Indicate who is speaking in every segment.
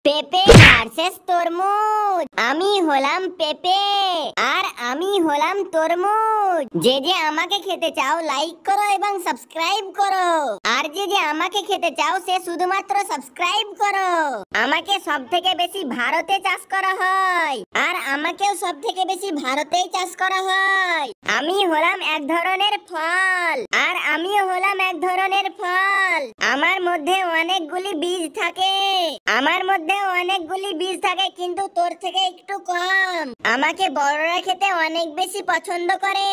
Speaker 1: পেঁপে ভার্সেস তরমুজ। আমি হলাম পেঁপে আর আমি হলাম তরমুজ। যে যে আমাকে খেতে চাও লাইক করো এবং সাবস্ক্রাইব করো, আর যে যে আমাকে খেতে চাও সে শুধুমাত্র সাবস্ক্রাইব করো। আমাকে সব থেকে বেশি ভারতে চাষ করা হয়, আর আমাকেও সব থেকে বেশি ভারতেই চাষ করা হয়। আমি হলাম এক ধরনের ফল, আর আমিও হলাম এক ধরনের ফল। আমার মধ্যে অনেকগুলি বীজ থাকে, কিন্তু তোর থেকে একটু কম। আমাকে বড়রা খেতে অনেক বেশি পছন্দ করে,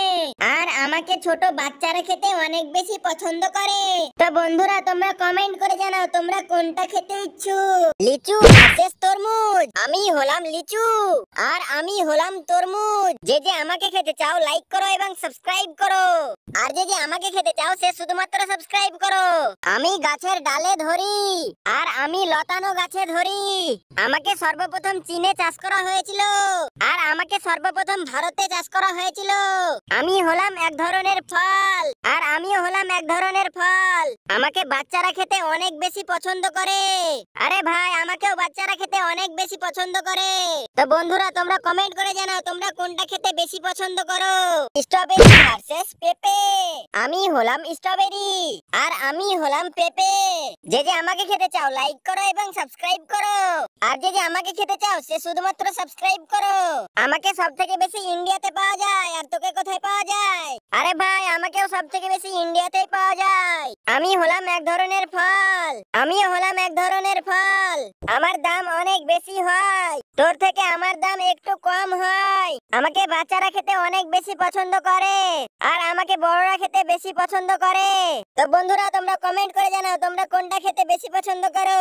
Speaker 1: আর আমাকে ছোট বাচ্চারা খেতে অনেক বেশি পছন্দ করে। তো বন্ধুরা, তোমরা কমেন্ট করে জানাও তোমরা কোনটা খেতে ইচ্ছুক। লিচু ভার্সেস তরমুজ। আমি হলাম লিচু আর আমি হলাম তরমুজ। যে যে আমাকে খেতে চাও লাইক করো এবং সাবস্ক্রাইব করো, আর যে যে আমাকে খেতে চাও সে শুধুমাত্র সাবস্ক্রাইব করো। আমি গাছের ডালে ধরি, আর আমি লতানো গাছে ধরি। আমাকে সর্বপ্রথম চীনে চাষ করা হয়েছিল, আর আমাকে সর্বপ্রথম ভারতে চাষ করা হয়েছিল। আমি হলাম এক ধরনের ফল, আর আমিও হলাম এক ধরনের ফল। আমাকে বাচ্চারা খেতে অনেক বেশি পছন্দ করে। আরে ভাই, আমাকেও বাচ্চারা খেতে অনেক বেশি পছন্দ করে। তো বন্ধুরা, তোমরা কমেন্ট করে জানাও তোমরা কোনটা খেতে বেশি পছন্দ করো। স্ট্রবেরি ভার্সেস পেঁপে। আমি হলাম স্ট্রবেরি আর আমি হলাম পেঁপে। যে যে আমাকে খেতে চাও লাইক করো এবং সাবস্ক্রাইব করো, আর যে যে আমাকে খেতে চাও সে শুধুমাত্র সাবস্ক্রাইব করো। আমাকে সব থেকে বেশি ইন্ডিয়াতে পাওয়া যায়, আর তোকে কোথায় পাওয়া যায়? আরে ভাই, আমাকেও সব থেকে বেশি ইন্ডিয়াতেই পাওয়া যায়। আমি হলাম এক ধরনের ফল, আমিও হলাম এক ধরনের ফল। আমার দাম অনেক বেশি হয়, তোর থেকে আমার দাম একটু কম হয়। আমাকে বাচ্চারা খেতে অনেক বেশি পছন্দ করে, আর আমাকে বড়রা খেতে বেশি পছন্দ করে। তো বন্ধুরা, তোমরা কমেন্ট করে জানাও তোমরা কোনটা খেতে বেশি পছন্দ করো।